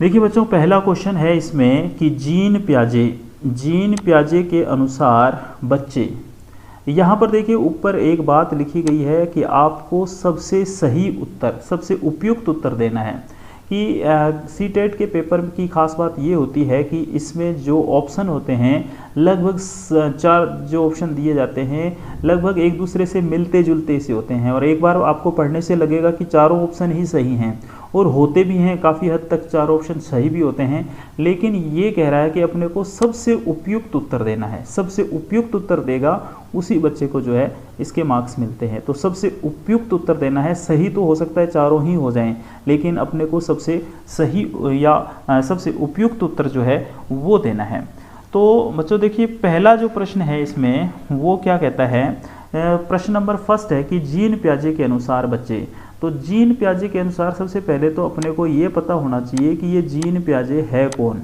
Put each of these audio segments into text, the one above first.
देखिए बच्चों, पहला क्वेश्चन है इसमें कि जीन पियाजे के अनुसार बच्चे। यहाँ पर देखिए ऊपर एक बात लिखी गई है कि आपको सबसे सही उत्तर, सबसे उपयुक्त उत्तर देना है। कि सीटेट के पेपर की खास बात ये होती है कि इसमें जो ऑप्शन होते हैं लगभग 4 जो ऑप्शन दिए जाते हैं लगभग एक दूसरे से मिलते जुलते से होते हैं, और एक बार आपको पढ़ने से लगेगा कि चारों ऑप्शन ही सही हैं, और होते भी हैं, काफ़ी हद तक चारों ऑप्शन सही भी होते हैं। लेकिन ये कह रहा है कि अपने को सबसे उपयुक्त उत्तर देना है, सबसे उपयुक्त उत्तर देगा उसी बच्चे को जो है इसके मार्क्स मिलते हैं। तो सबसे उपयुक्त उत्तर देना है। सही तो हो सकता है चारों ही हो जाएं, लेकिन अपने को सबसे सही या सबसे उपयुक्त उत्तर जो है वो देना है। तो बच्चों देखिए, पहला जो प्रश्न है इसमें वो क्या कहता है, प्रश्न नंबर फर्स्ट है कि जीन पियाजे के अनुसार बच्चे। तो जीन पियाजे के अनुसार सबसे पहले तो अपने को ये पता होना चाहिए कि ये जीन पियाजे है कौन।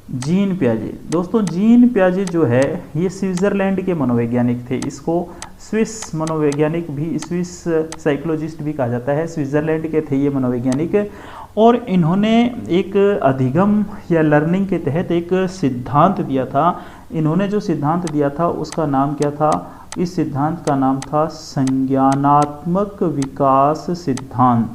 जीन पियाजे, दोस्तों जीन पियाजे जो है ये स्विट्ज़रलैंड के मनोवैज्ञानिक थे। इसको स्विस मनोवैज्ञानिक भी, स्विस साइकोलॉजिस्ट भी कहा जाता है। स्विट्ज़रलैंड के थे ये मनोवैज्ञानिक, और इन्होंने एक अधिगम या लर्निंग के तहत एक सिद्धांत दिया था। इन्होंने जो सिद्धांत दिया था उसका नाम क्या था? इस सिद्धांत का नाम था संज्ञानात्मक विकास सिद्धांत।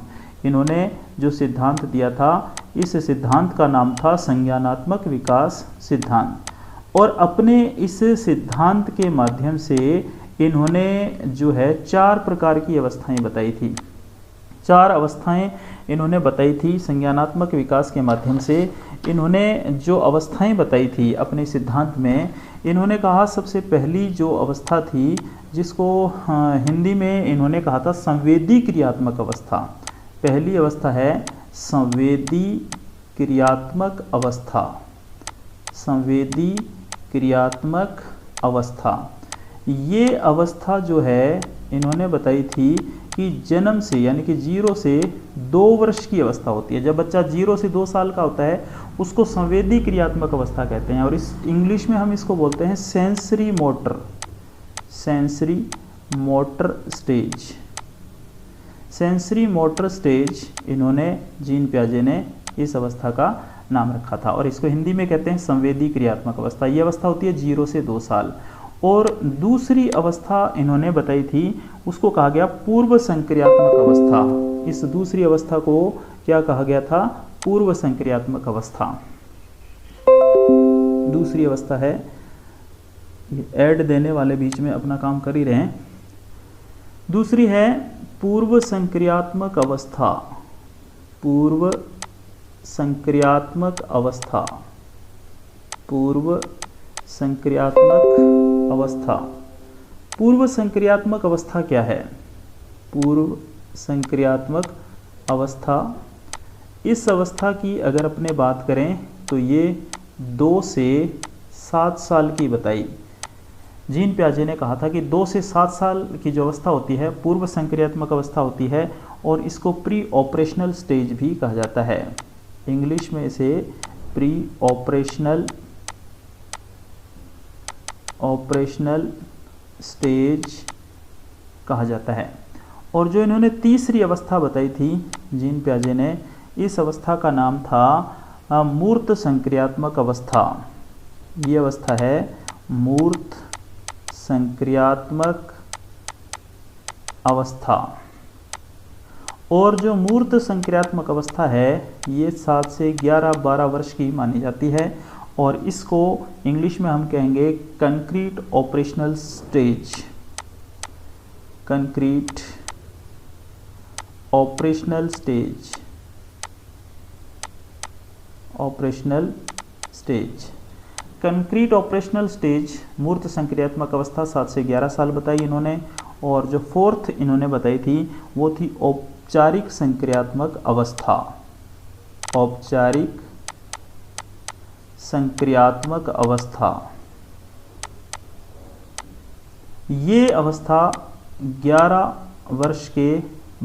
इन्होंने जो सिद्धांत दिया था इस सिद्धांत का नाम था संज्ञानात्मक विकास सिद्धांत। और अपने इस सिद्धांत के माध्यम से इन्होंने जो है 4 प्रकार की अवस्थाएं बताई थी। 4 अवस्थाएं इन्होंने बताई थी संज्ञानात्मक विकास के माध्यम से। इन्होंने जो अवस्थाएं बताई थी अपने सिद्धांत में, इन्होंने कहा सबसे पहली जो अवस्था थी जिसको हिंदी में इन्होंने कहा था संवेदी क्रियात्मक अवस्था। पहली अवस्था है संवेदी क्रियात्मक अवस्था। संवेदी क्रियात्मक अवस्था, ये अवस्था जो है इन्होंने बताई थी कि जन्म से यानी कि 0 से 2 वर्ष की अवस्था होती है। जब बच्चा 0 से 2 साल का होता है उसको संवेदी क्रियात्मक अवस्था कहते हैं, और इस इंग्लिश में हम इसको बोलते हैं sensory motor stage. Sensory motor stage इन्होंने, जीन पियाजे ने इस अवस्था का नाम रखा था, और इसको हिंदी में कहते हैं संवेदी क्रियात्मक अवस्था। ये अवस्था होती है 0 से 2 साल। और दूसरी अवस्था इन्होंने बताई थी, उसको कहा गया पूर्व संक्रियात्मक अवस्था। इस दूसरी अवस्था को क्या कहा गया था? पूर्व संक्रियात्मक अवस्था। दूसरी अवस्था है, ऐड देने वाले बीच में अपना काम कर ही रहे हैं। दूसरी है पूर्व संक्रियात्मक अवस्था। पूर्व संक्रियात्मक अवस्था। पूर्व संक्रियात्मक अवस्था। पूर्व संक्रियात्मक अवस्था क्या है? पूर्व संक्रियात्मक अवस्था, इस अवस्था की अगर अपने बात करें तो ये 2 से 7 साल की बताई। जीन पियाजे ने कहा था कि 2 से 7 साल की जो अवस्था होती है पूर्व संक्रियात्मक अवस्था होती है, और इसको प्री ऑपरेशनल स्टेज भी कहा जाता है। इंग्लिश में इसे प्री ऑपरेशनल स्टेज कहा जाता है। और जो इन्होंने तीसरी अवस्था बताई थी जीन पियाजे ने, इस अवस्था का नाम था मूर्त संक्रियात्मक अवस्था। ये अवस्था है मूर्त संक्रियात्मक अवस्था। और जो मूर्त संक्रियात्मक अवस्था है ये 7 से 11-12 वर्ष की मानी जाती है, और इसको इंग्लिश में हम कहेंगे concrete operational stage. Concrete operational stage. Operational stage, concrete operational stage, मूर्त संक्रियात्मक अवस्था 7 से 11 साल बताई इन्होंने। और जो 4th इन्होंने बताई थी वो थी औपचारिक संक्रियात्मक अवस्था। औपचारिक संक्रियात्मक अवस्था, ये अवस्था 11 वर्ष के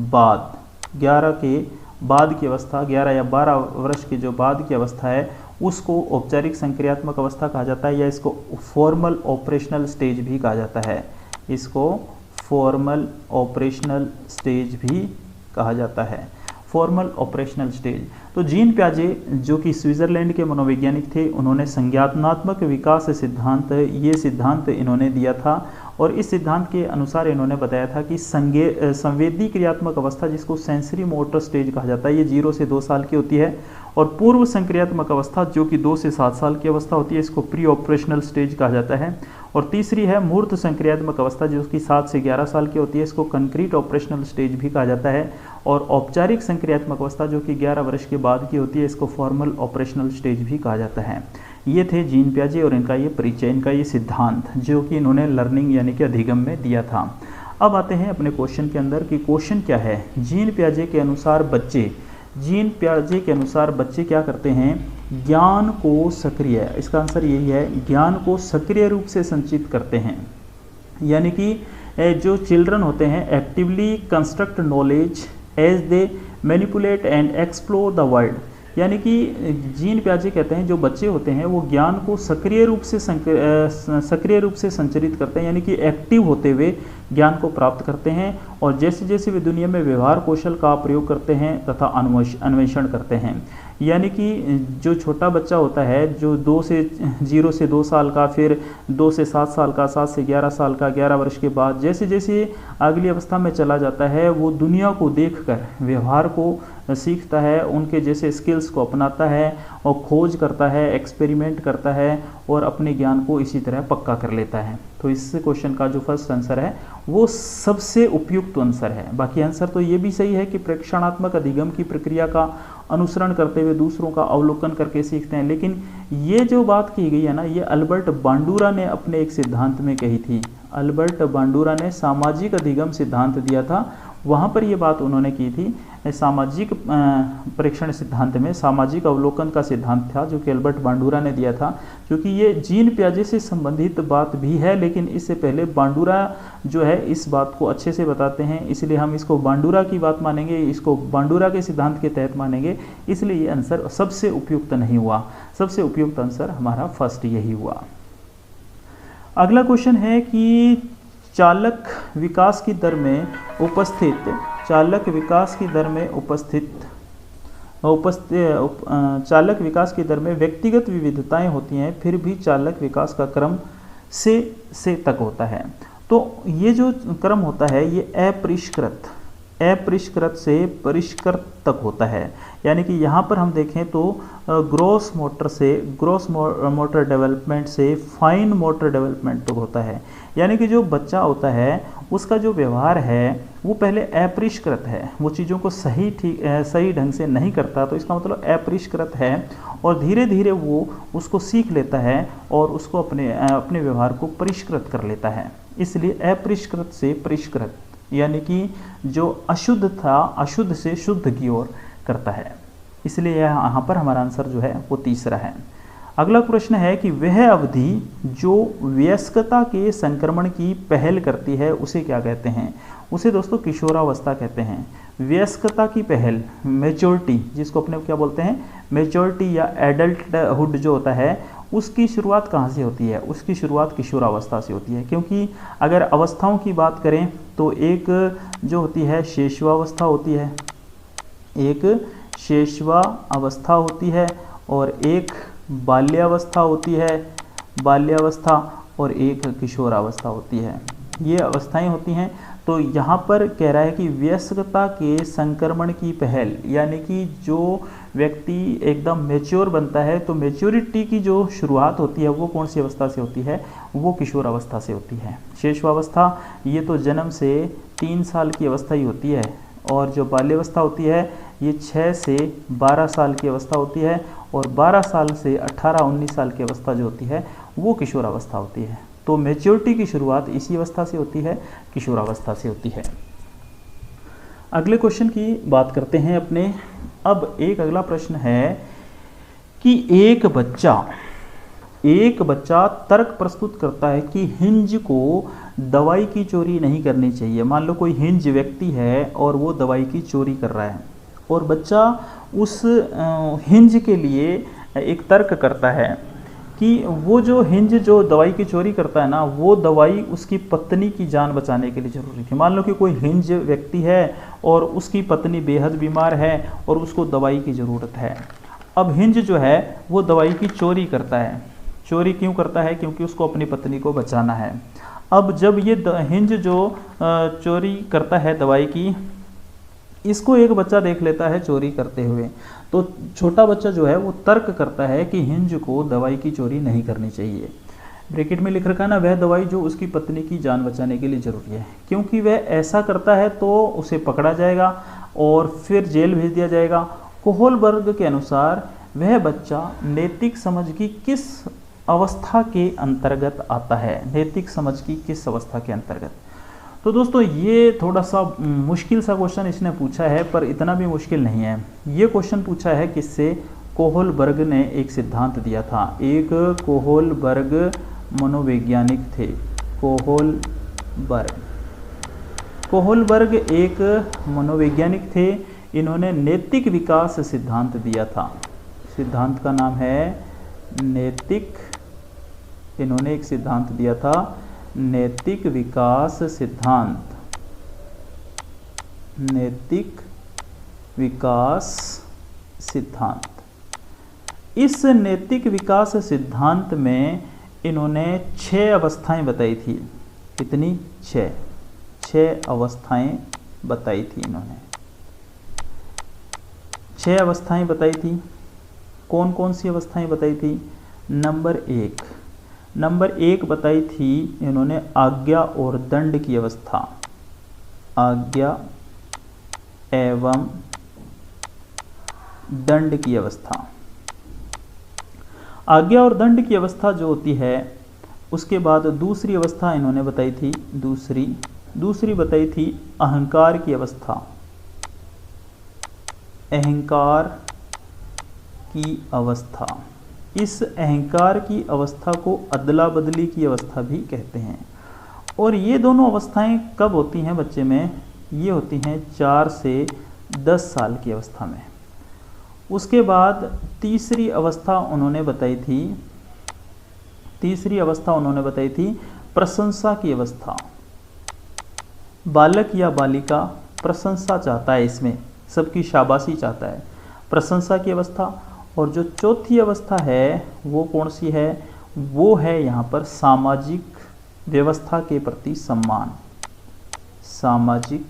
बाद, 11 के बाद की अवस्था, 11 या 12 वर्ष की जो बाद की अवस्था है उसको औपचारिक संक्रियात्मक अवस्था कहा जाता है, या इसको फॉर्मल ऑपरेशनल स्टेज भी कहा जाता है। इसको फॉर्मल ऑपरेशनल स्टेज भी कहा जाता है। Formal operational stage. तो जीन प्याजे जो कि स्विट्जरलैंड के मनोवैज्ञानिक थे, उन्होंने संज्ञानात्मक विकास सिद्धांत, ये सिद्धांत इन्होंने दिया था और इस सिद्धांत के अनुसार इन्होंने बताया था कि संवेदी क्रियात्मक अवस्था, जिसको सेंसरी मोटर स्टेज कहा जाता है, ये 0 से 2 साल की होती है और पूर्व संक्रियात्मक अवस्था जो कि 2 से 7 साल की अवस्था होती है, इसको प्री ऑपरेशनल स्टेज कहा जाता है। और तीसरी है मूर्त संक्रियात्मक अवस्था जो कि 7 से 11 साल की होती है, इसको कंक्रीट ऑपरेशनल स्टेज भी कहा जाता है। और औपचारिक संक्रियात्मक अवस्था जो कि 11 वर्ष के बाद की होती है, इसको फॉर्मल ऑपरेशनल स्टेज भी कहा जाता है। ये थे जीन प्याजे और इनका ये परिचय, इनका ये सिद्धांत जो कि इन्होंने लर्निंग यानी कि अधिगम में दिया था। अब आते हैं अपने क्वेश्चन के अंदर कि क्वेश्चन क्या है। जीन प्याजे के अनुसार बच्चे क्या करते हैं, ज्ञान को सक्रिय, इसका आंसर यही है, ज्ञान को सक्रिय रूप से संचित करते हैं। यानी कि जो चिल्ड्रन होते हैं actively construct knowledge as they manipulate and explore the world. यानी कि जीन प्याजे कहते हैं जो बच्चे होते हैं वो ज्ञान को सक्रिय रूप से संचरित करते हैं, यानी कि एक्टिव होते हुए ज्ञान को प्राप्त करते हैं और जैसे जैसे वे दुनिया में व्यवहार कौशल का प्रयोग करते हैं तथा अन्वेषण करते हैं। यानी कि जो छोटा बच्चा होता है जो 0 से 2 साल का, फिर 2 से 7 साल का, 7 से 11 साल का, 11 वर्ष के बाद जैसे जैसे अगली अवस्था में चला जाता है, वो दुनिया को देखकर व्यवहार को सीखता है, उनके जैसे स्किल्स को अपनाता है और खोज करता है, एक्सपेरिमेंट करता है और अपने ज्ञान को इसी तरह पक्का कर लेता है। तो इस क्वेश्चन का जो फर्स्ट आंसर है वो सबसे उपयुक्त आंसर है। बाकी आंसर तो ये भी सही है कि प्रेक्षणात्मक अधिगम की प्रक्रिया का अनुसरण करते हुए दूसरों का अवलोकन करके सीखते हैं, लेकिन ये जो बात की गई है ना, ये अल्बर्ट बांडुरा ने अपने एक सिद्धांत में कही थी। अल्बर्ट बांडुरा ने सामाजिक अधिगम सिद्धांत दिया था, वहाँ पर ये बात उन्होंने की थी। सामाजिक परीक्षण सिद्धांत में सामाजिक अवलोकन का सिद्धांत था जो कि अल्बर्ट बांडुरा ने दिया था, क्योंकि ये जीन प्याजे से संबंधित बात भी है, लेकिन इससे पहले बांडुरा जो है इस बात को अच्छे से बताते हैं, इसलिए हम इसको बांडुरा की बात मानेंगे, इसको बांडुरा के सिद्धांत के तहत मानेंगे, इसलिए ये आंसर सबसे उपयुक्त नहीं हुआ। सबसे उपयुक्त आंसर हमारा फर्स्ट यही हुआ। अगला क्वेश्चन है कि चालक विकास की दर में व्यक्तिगत विविधताएं होती हैं, फिर भी चालक विकास का क्रम से तक होता है। तो ये जो क्रम होता है ये अपरिष्कृत से परिष्कृत तक होता है। यानी कि यहाँ पर हम देखें तो ग्रॉस मोटर डेवलपमेंट से फाइन मोटर डेवलपमेंट तक होता है। यानी कि जो बच्चा होता है उसका जो व्यवहार है वो पहले अपरिष्कृत है, वो चीज़ों को सही ढंग से नहीं करता, तो इसका मतलब अपरिष्कृत है और धीरे धीरे वो उसको सीख लेता है और उसको अपने व्यवहार को परिष्कृत कर लेता है। इसलिए अपरिष्कृत से परिष्कृत, यानी कि जो अशुद्ध था अशुद्ध से शुद्ध की ओर करता है। इसलिए यहाँ पर हमारा आंसर जो है वो तीसरा है। अगला प्रश्न है कि वह अवधि जो वयस्कता के संक्रमण की पहल करती है उसे क्या कहते हैं। उसे दोस्तों किशोरावस्था कहते हैं। वयस्कता की पहल, मैच्योरिटी, जिसको अपने क्या बोलते हैं, मैच्योरिटी या एडल्टहुड जो होता है, उसकी शुरुआत कहाँ से होती है? उसकी शुरुआत किशोरावस्था से होती है। क्योंकि अगर अवस्थाओं की बात करें तो एक जो होती है शेषवावस्था होती है, एक शेषवावस्था होती है और एक बाल्यावस्था होती है, बाल्यावस्था, और एक किशोरावस्था होती है। ये अवस्थाएं होती हैं। तो यहाँ पर कह रहा है कि वयस्कता के संक्रमण की पहल, यानी कि जो व्यक्ति एकदम मैच्योर बनता है तो मैच्योरिटी की जो शुरुआत होती है वो कौन सी अवस्था से होती है? वो किशोरावस्था से होती है। शेषवावस्था ये तो जन्म से 3 साल की अवस्था ही होती है, और जो बाल्यावस्था होती है ये 6 से 12 साल की अवस्था होती है, और 12 साल से 18-19 साल की अवस्था जो होती है वो किशोरावस्था होती है। तो मैच्योरिटी की शुरुआत इसी अवस्था से होती है, किशोरावस्था से होती है। अगले क्वेश्चन की बात करते हैं अपने। अब एक अगला प्रश्न है कि एक बच्चा तर्क प्रस्तुत करता है कि हिंज को दवाई की चोरी नहीं करनी चाहिए। मान लो कोई हिंज व्यक्ति है और वो दवाई की चोरी कर रहा है, और बच्चा उस हिंज के लिए एक तर्क करता है कि वो जो हिंज जो दवाई की चोरी करता है ना, वो दवाई उसकी पत्नी की जान बचाने के लिए जरूरी थी। मान लो कि कोई हिंज व्यक्ति है और उसकी पत्नी बेहद बीमार है और उसको दवाई की ज़रूरत है। अब हिंज जो है वो दवाई की चोरी करता है। चोरी क्यों करता है? क्योंकि उसको अपनी पत्नी को बचाना है। अब जब ये हिंज जो चोरी करता है दवाई की, इसको एक बच्चा देख लेता है चोरी करते हुए, तो छोटा बच्चा जो है वो तर्क करता है कि हिंज को दवाई की चोरी नहीं करनी चाहिए। ब्रैकेट में लिख रखा है ना, वह दवाई जो उसकी पत्नी की जान बचाने के लिए ज़रूरी है, क्योंकि वह ऐसा करता है तो उसे पकड़ा जाएगा और फिर जेल भेज दिया जाएगा। कोहलबर्ग के अनुसार वह बच्चा नैतिक समझ की किस अवस्था के अंतर्गत आता है? नैतिक समझ की किस अवस्था के अंतर्गत? तो दोस्तों ये थोड़ा सा मुश्किल सा क्वेश्चन इसने पूछा है, पर इतना भी मुश्किल नहीं है। ये क्वेश्चन पूछा है किससे? कोहलबर्ग ने एक सिद्धांत दिया था। एक कोहलबर्ग मनोवैज्ञानिक थे। कोहलबर्ग एक मनोवैज्ञानिक थे। इन्होंने नैतिक विकास सिद्धांत दिया था। सिद्धांत का नाम है नैतिक, इन्होंने एक सिद्धांत दिया था नैतिक विकास सिद्धांत। नैतिक विकास सिद्धांत। इस नैतिक विकास सिद्धांत में इन्होंने 6 अवस्थाएं बताई थी। कितनी? 6 अवस्थाएं बताई थी इन्होंने। 6 अवस्थाएं बताई थी। कौन कौन सी अवस्थाएं बताई थी? नंबर एक बताई थी इन्होंने आज्ञा और दंड की अवस्था। आज्ञा एवं दंड की अवस्था। आज्ञा और दंड की अवस्था जो होती है, उसके बाद दूसरी अवस्था इन्होंने बताई थी, दूसरी बताई थी अहंकार की अवस्था। अहंकार की अवस्था। इस अहंकार की अवस्था को अदला बदली की अवस्था भी कहते हैं। और ये दोनों अवस्थाएं कब होती हैं बच्चे में? ये होती हैं 4 से 10 साल की अवस्था में। उसके बाद तीसरी अवस्था उन्होंने बताई थी प्रशंसा की अवस्था। बालक या बालिका प्रशंसा चाहता है, इसमें सबकी शाबाशी चाहता है, प्रशंसा की अवस्था। और जो चौथी अवस्था है वो कौन सी है? वो है यहाँ पर सामाजिक व्यवस्था के प्रति सम्मान। सामाजिक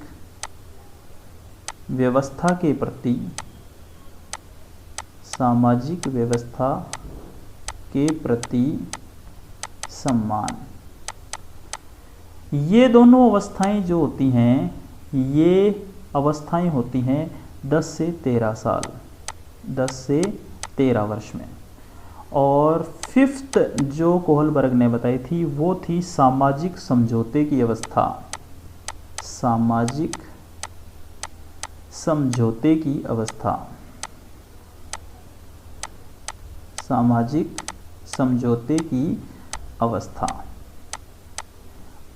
व्यवस्था के प्रति, सामाजिक व्यवस्था के प्रति सम्मान। ये दोनों अवस्थाएं जो होती हैं, ये अवस्थाएं होती हैं 10 से 13 साल, 10 से 13 वर्ष में। और 5th जो कोहलबर्ग ने बताई थी वो थी सामाजिक समझौते की अवस्था। सामाजिक समझौते की अवस्था। सामाजिक समझौते की अवस्था।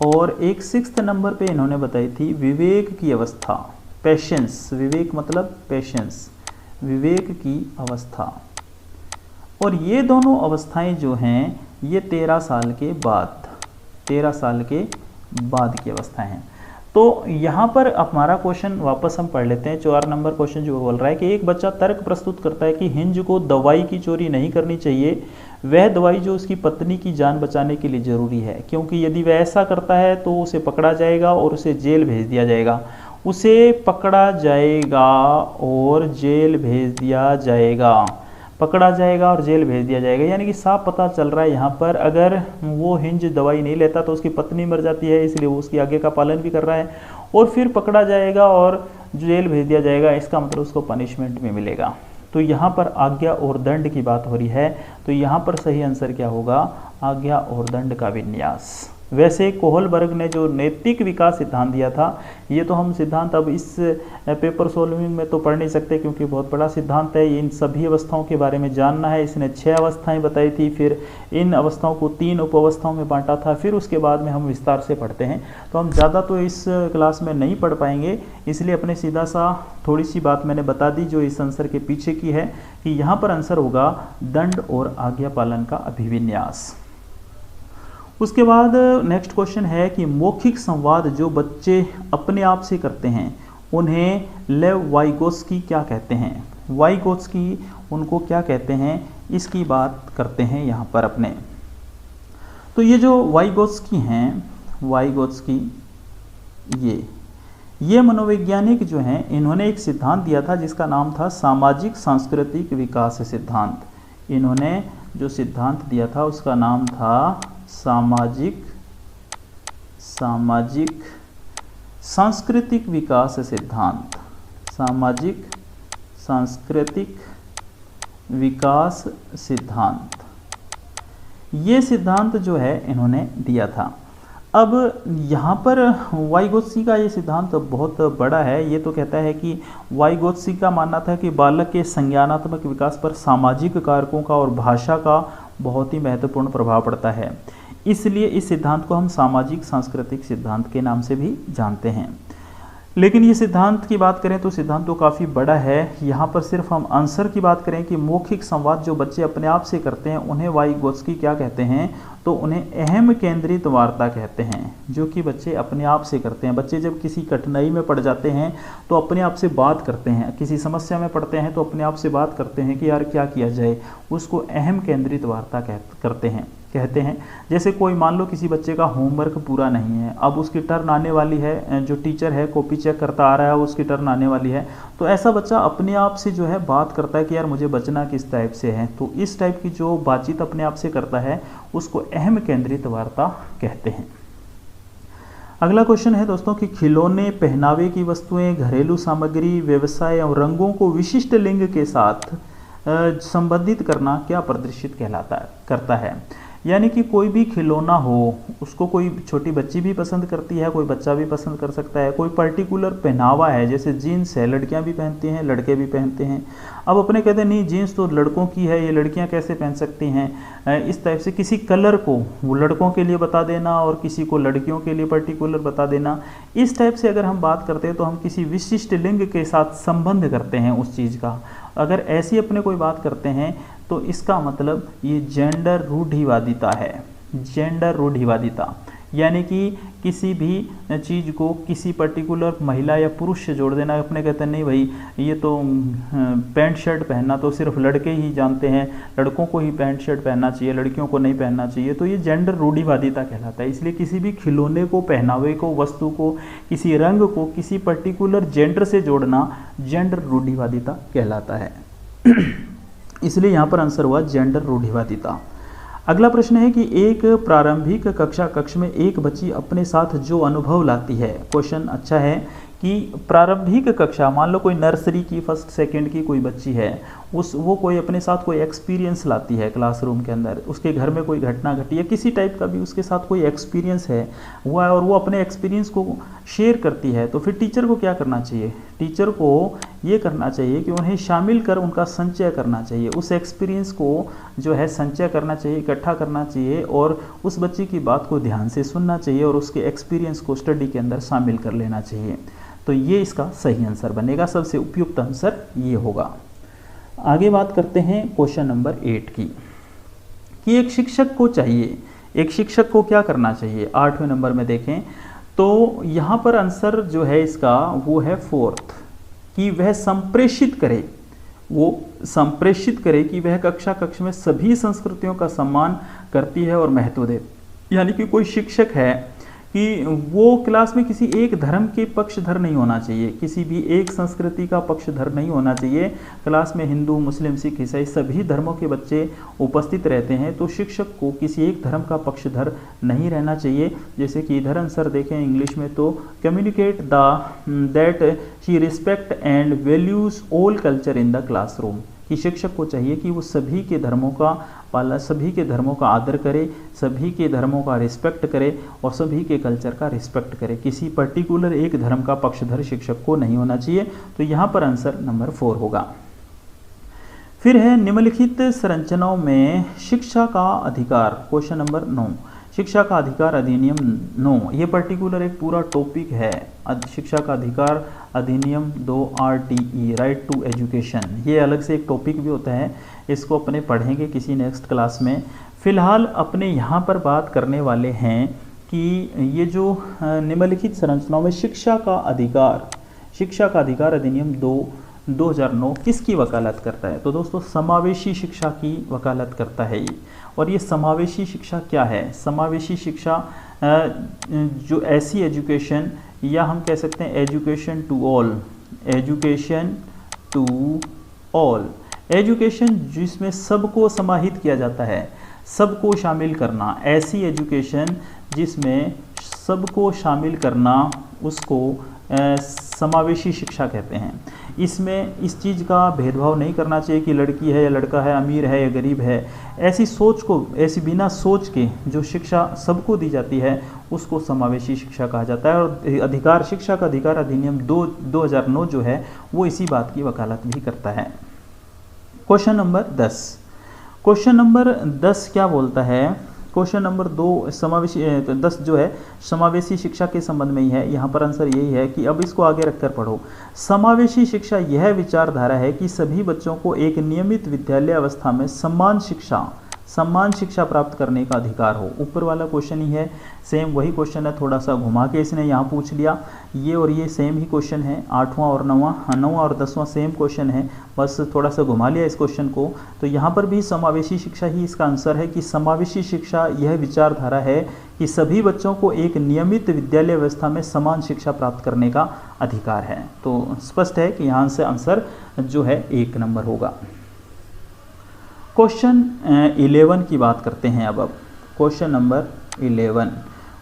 और एक 6th नंबर पे इन्होंने बताई थी विवेक की अवस्था। पेशेंस, विवेक मतलब पेशेंस, विवेक की अवस्था। और ये दोनों अवस्थाएं जो हैं ये 13 साल के बाद की अवस्थाएं हैं। तो यहाँ पर हमारा क्वेश्चन वापस हम पढ़ लेते हैं। 4 नंबर क्वेश्चन जो बोल रहा है कि एक बच्चा तर्क प्रस्तुत करता है कि हिंज को दवाई की चोरी नहीं करनी चाहिए। वह दवाई जो उसकी पत्नी की जान बचाने के लिए ज़रूरी है, क्योंकि यदि वह ऐसा करता है तो उसे पकड़ा जाएगा और उसे जेल भेज दिया जाएगा। उसे पकड़ा जाएगा और जेल भेज दिया जाएगा। पकड़ा जाएगा और जेल भेज दिया जाएगा, यानी कि साफ पता चल रहा है यहाँ पर अगर वो हिंज दवाई नहीं लेता तो उसकी पत्नी मर जाती है, इसलिए वो उसकी आज्ञा का पालन भी कर रहा है। और फिर पकड़ा जाएगा और जेल भेज दिया जाएगा, इसका मतलब उसको पनिशमेंट भी मिलेगा। तो यहाँ पर आज्ञा और दंड की बात हो रही है। तो यहाँ पर सही आंसर क्या होगा? आज्ञा और दंड का विन्यास। वैसे कोहलबर्ग ने जो नैतिक विकास सिद्धांत दिया था, ये तो हम सिद्धांत अब इस पेपर सोल्विंग में तो पढ़ नहीं सकते क्योंकि बहुत बड़ा सिद्धांत है। इन सभी अवस्थाओं के बारे में जानना है। इसने 6 अवस्थाएं बताई थी, फिर इन अवस्थाओं को 3 उप अवस्थाओं में बांटा था, फिर उसके बाद में हम विस्तार से पढ़ते हैं। तो हम ज़्यादा तो इस क्लास में नहीं पढ़ पाएंगे, इसलिए अपने सीधा सा थोड़ी सी बात मैंने बता दी जो इस आंसर के पीछे की है कि यहाँ पर आंसर होगा दंड और आज्ञा पालन का अभिविन्यास। उसके बाद नेक्स्ट क्वेश्चन है कि मौखिक संवाद जो बच्चे अपने आप से करते हैं उन्हें लेव वाइगोत्स्की क्या कहते हैं? वाइगोत्स्की उनको क्या कहते हैं, इसकी बात करते हैं यहाँ पर अपने। तो ये जो वाइगोत्स्की हैं, वाइगोत्स्की ये मनोवैज्ञानिक जो हैं, इन्होंने एक सिद्धांत दिया था जिसका नाम था सामाजिक सांस्कृतिक विकास सिद्धांत। इन्होंने जो सिद्धांत दिया था उसका नाम था सामाजिक सांस्कृतिक विकास सिद्धांत। सामाजिक सांस्कृतिक विकास सिद्धांत, ये सिद्धांत जो है इन्होंने दिया था। अब यहाँ पर वाइगोत्स्की का ये सिद्धांत बहुत बड़ा है। ये तो कहता है कि वाइगोत्स्की का मानना था कि बालक के संज्ञानात्मक विकास पर सामाजिक कारकों का और भाषा का बहुत ही महत्वपूर्ण प्रभाव पड़ता है, इसलिए इस सिद्धांत को हम सामाजिक सांस्कृतिक सिद्धांत के नाम से भी जानते हैं। लेकिन ये सिद्धांत की बात करें तो सिद्धांत तो काफ़ी बड़ा है। यहाँ पर सिर्फ हम आंसर की बात करें कि मौखिक संवाद जो बच्चे अपने आप से करते हैं उन्हें वाइगोत्स्की क्या कहते हैं, तो उन्हें अहम केंद्रित वार्ता कहते हैं। जो कि बच्चे अपने आप से करते हैं। बच्चे जब किसी कठिनाई में पड़ जाते हैं तो अपने आप से बात करते हैं, किसी समस्या में पड़ते हैं तो अपने आप से बात करते हैं कि यार क्या किया जाए, उसको अहम केंद्रित वार्ता कहते हैं। जैसे कोई मान लो किसी बच्चे का होमवर्क पूरा नहीं है, अब उसकी टर्न आने वाली है, जो टीचर है कॉपी चेक करता आ रहा है, उसकी टर्न आने वाली है, तो ऐसा बच्चा अपने आप से जो है बात करता है कि यार मुझे बचना किस टाइप से है। तो इस टाइप की जो बातचीत अपने आप से करता है उसको अहम केंद्रित वार्ता कहते हैं। अगला क्वेश्चन है दोस्तों कि खिलौने, पहनावे की वस्तुएं, घरेलू सामग्री, व्यवसाय और रंगों को विशिष्ट लिंग के साथ संबंधित करना क्या प्रदर्शित करता है। यानी कि कोई भी खिलौना हो उसको कोई छोटी बच्ची भी पसंद करती है, कोई बच्चा भी पसंद कर सकता है। कोई पर्टिकुलर पहनावा है, जैसे जीन्स है, लड़कियां भी पहनती हैं, लड़के भी पहनते हैं। अब अपने कहते हैं नहीं जीन्स तो लड़कों की है, ये लड़कियां कैसे पहन सकती हैं। इस टाइप से किसी कलर को वो लड़कों के लिए बता देना और किसी को लड़कियों के लिए पर्टिकुलर बता देना, इस टाइप से अगर हम बात करते हैं तो हम किसी विशिष्ट लिंग के साथ संबंध करते हैं उस चीज़ का। अगर ऐसी अपने कोई बात करते हैं तो इसका मतलब ये जेंडर रूढ़िवादिता है। जेंडर रूढ़िवादिता यानी कि किसी भी चीज़ को किसी पर्टिकुलर महिला या पुरुष से जोड़ देना। अपने कहते हैं नहीं भाई ये तो पैंट शर्ट पहनना तो सिर्फ लड़के ही जानते हैं, लड़कों को ही पैंट शर्ट पहनना चाहिए, लड़कियों को नहीं पहनना चाहिए, तो ये जेंडर रूढ़िवादिता कहलाता है। इसलिए किसी भी खिलौने को, पहनावे को, वस्तु को, किसी रंग को किसी पर्टिकुलर जेंडर से जोड़ना जेंडर रूढ़िवादिता कहलाता है। इसलिए यहाँ पर आंसर हुआ जेंडर रूढ़िवादिता। अगला प्रश्न है कि एक प्रारंभिक कक्ष में एक बच्ची अपने साथ जो अनुभव लाती है। क्वेश्चन अच्छा है कि प्रारंभिक कक्षा, मान लो कोई नर्सरी की फर्स्ट सेकंड की कोई बच्ची है, वो कोई अपने साथ कोई एक्सपीरियंस लाती है क्लासरूम के अंदर, उसके घर में कोई घटना घटी है, किसी टाइप का भी उसके साथ कोई एक्सपीरियंस है हुआ है और वो अपने एक्सपीरियंस को शेयर करती है, तो फिर टीचर को क्या करना चाहिए? टीचर को ये करना चाहिए कि उन्हें शामिल कर उनका संचय करना चाहिए, उस एक्सपीरियंस को जो है संचय करना चाहिए, इकट्ठा करना चाहिए और उस बच्ची की बात को ध्यान से सुनना चाहिए और उसके एक्सपीरियंस को स्टडी के अंदर शामिल कर लेना चाहिए। तो ये इसका सही आंसर बनेगा, सबसे उपयुक्त आंसर ये होगा। आगे बात करते हैं क्वेश्चन नंबर 8 की, कि एक शिक्षक को चाहिए, एक शिक्षक को क्या करना चाहिए। 8वें नंबर में देखें तो यहाँ पर आंसर जो है इसका वो है 4th, कि वह संप्रेषित करे, वो संप्रेषित करे कि वह कक्ष में सभी संस्कृतियों का सम्मान करती है और महत्व दे। यानी कि कोई शिक्षक है कि वो क्लास में किसी एक धर्म के पक्षधर नहीं होना चाहिए, किसी भी एक संस्कृति का पक्षधर नहीं होना चाहिए। क्लास में हिंदू, मुस्लिम, सिख, ईसाई सभी धर्मों के बच्चे उपस्थित रहते हैं, तो शिक्षक को किसी एक धर्म का पक्षधर नहीं रहना चाहिए। जैसे कि इधर आंसर देखें इंग्लिश में तो communicate that she respect and values all culture in the classroom, कि शिक्षक को चाहिए कि वो सभी के धर्मों का आदर करे, सभी के धर्मों का रिस्पेक्ट करे और सभी के कल्चर का रिस्पेक्ट करे। किसी पर्टिकुलर एक धर्म का पक्षधर शिक्षक को नहीं होना चाहिए। तो यहाँ पर आंसर नंबर 4 होगा। फिर है निम्नलिखित संरचनाओं में शिक्षा का अधिकार। क्वेश्चन नंबर 9, शिक्षा का अधिकार अधिनियम 9, ये पर्टिकुलर एक पूरा टॉपिक है। शिक्षा का अधिकार अधिनियम 2 RTE, राइट टू एजुकेशन, ये अलग से एक टॉपिक भी होता है, इसको अपने पढ़ेंगे किसी नेक्स्ट क्लास में। फिलहाल अपने यहाँ पर बात करने वाले हैं कि ये जो निम्नलिखित संरचनाओं में शिक्षा का अधिकार, शिक्षा का अधिकार अधिनियम 2009 किसकी वकालत करता है? तो दोस्तों समावेशी शिक्षा की वकालत करता है ये। और ये समावेशी शिक्षा क्या है? समावेशी शिक्षा जो ऐसी एजुकेशन, या हम कह सकते हैं education to all, education to all, education जिसमें सबको समाहित किया जाता है, सबको शामिल करना, ऐसी एजुकेशन जिसमें सबको शामिल करना, उसको समावेशी शिक्षा कहते हैं। इसमें इस चीज़ का भेदभाव नहीं करना चाहिए कि लड़की है या लड़का है, अमीर है या गरीब है। ऐसी सोच को, ऐसी बिना सोच के जो शिक्षा सबको दी जाती है उसको समावेशी शिक्षा कहा जाता है। और अधिकार, शिक्षा का अधिकार अधिनियम 2009 जो है वो इसी बात की वकालत भी करता है। क्वेश्चन नंबर 10, क्वेश्चन नंबर 10 क्या बोलता है? क्वेश्चन नंबर 2 समावेशी 10 जो है समावेशी शिक्षा के संबंध में ही है। यहाँ पर आंसर यही है कि अब इसको आगे रखकर पढ़ो। समावेशी शिक्षा यह विचारधारा है कि सभी बच्चों को एक नियमित विद्यालय अवस्था में समान शिक्षा प्राप्त करने का अधिकार हो। ऊपर वाला क्वेश्चन ही है, सेम वही क्वेश्चन है, थोड़ा सा घुमा के इसने यहाँ पूछ लिया। ये और ये सेम ही क्वेश्चन है, 8वां और 9वां और 10वां सेम क्वेश्चन है, बस थोड़ा सा घुमा लिया इस क्वेश्चन को। तो यहाँ पर भी समावेशी शिक्षा ही इसका आंसर है कि समावेशी शिक्षा यह विचारधारा है कि सभी बच्चों को एक नियमित विद्यालय व्यवस्था में समान शिक्षा प्राप्त करने का अधिकार है। तो स्पष्ट है कि यहाँ से आंसर जो है 1 नंबर होगा। क्वेश्चन 11 की बात करते हैं अब क्वेश्चन नंबर 11।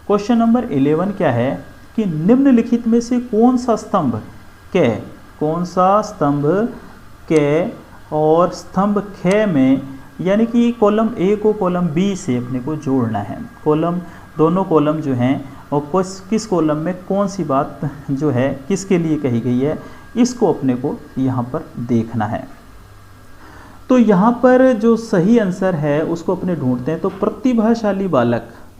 क्वेश्चन नंबर 11 क्या है कि निम्नलिखित में से कौन सा स्तंभ क और स्तंभ ख में, यानी कि कॉलम ए को कॉलम बी से अपने को जोड़ना है। कॉलम, दोनों कॉलम जो हैं और किस कॉलम में कौन सी बात जो है किसके लिए कही गई है, इसको अपने को यहाँ पर देखना है। तो यहाँ पर जो सही आंसर है उसको अपने ढूंढते हैं। तो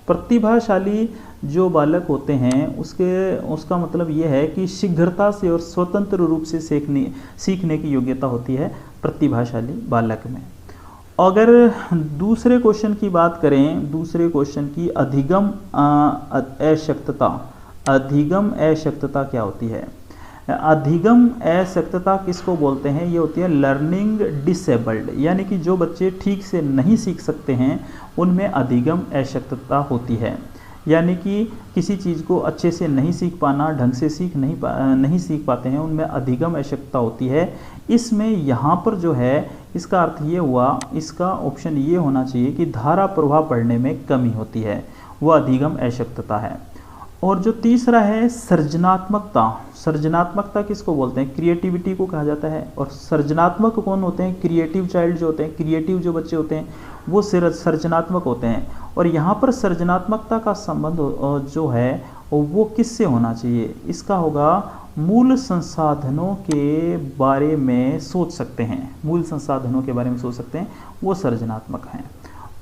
प्रतिभाशाली जो बालक होते हैं उसका मतलब ये है कि शीघ्रता से और स्वतंत्र रूप से सीखने की योग्यता होती है प्रतिभाशाली बालक में। अगर दूसरे क्वेश्चन की बात करें, दूसरे क्वेश्चन की अधिगम अशक्तता क्या होती है? अधिगम अशक्तता किसको बोलते हैं? ये होती है लर्निंग डिसेबल्ड, यानी कि जो बच्चे ठीक से नहीं सीख सकते हैं उनमें अधिगम अशक्तता होती है। यानी कि किसी चीज़ को अच्छे से नहीं सीख पाना, ढंग से नहीं सीख पाते हैं, उनमें अधिगम अशक्तता होती है। इसमें यहाँ पर जो है इसका अर्थ ये हुआ, इसका ऑप्शन ये होना चाहिए कि धारा प्रवाह पढ़ने में कमी होती है, वह अधिगम अशक्तता है। और जो तीसरा है सृजनात्मकता किसको बोलते हैं? क्रिएटिविटी को कहा जाता है। और सृजनात्मक कौन होते हैं? क्रिएटिव चाइल्ड जो होते हैं, क्रिएटिव जो बच्चे होते हैं वो सृजनात्मक होते हैं। और यहाँ पर सृजनात्मकता का संबंध जो है वो किससे होना चाहिए? इसका होगा मूल संसाधनों के बारे में सोच सकते हैं, वो सृजनात्मक हैं।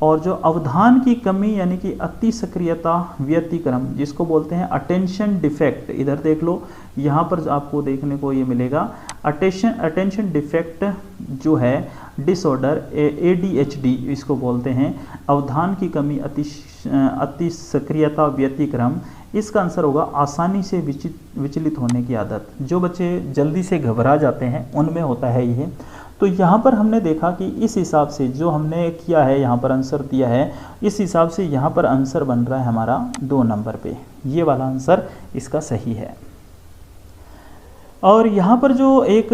और जो अवधान की कमी यानी कि अति सक्रियता व्यतिक्रम जिसको बोलते हैं अटेंशन डिफेक्ट, इधर देख लो, यहाँ पर आपको देखने को ये मिलेगा अटेंशन डिफेक्ट जो है डिसऑर्डर ADHD इसको बोलते हैं। अवधान की कमी, अति सक्रियता व्यतिक्रम, इसका आंसर होगा आसानी से विचलित होने की आदत। जो बच्चे जल्दी से घबरा जाते हैं उनमें होता है ये। तो यहाँ पर हमने देखा कि इस हिसाब से जो हमने किया है, यहाँ पर आंसर दिया है, इस हिसाब से यहाँ पर आंसर बन रहा है हमारा 2 नंबर पे, ये वाला आंसर इसका सही है। और यहाँ पर जो एक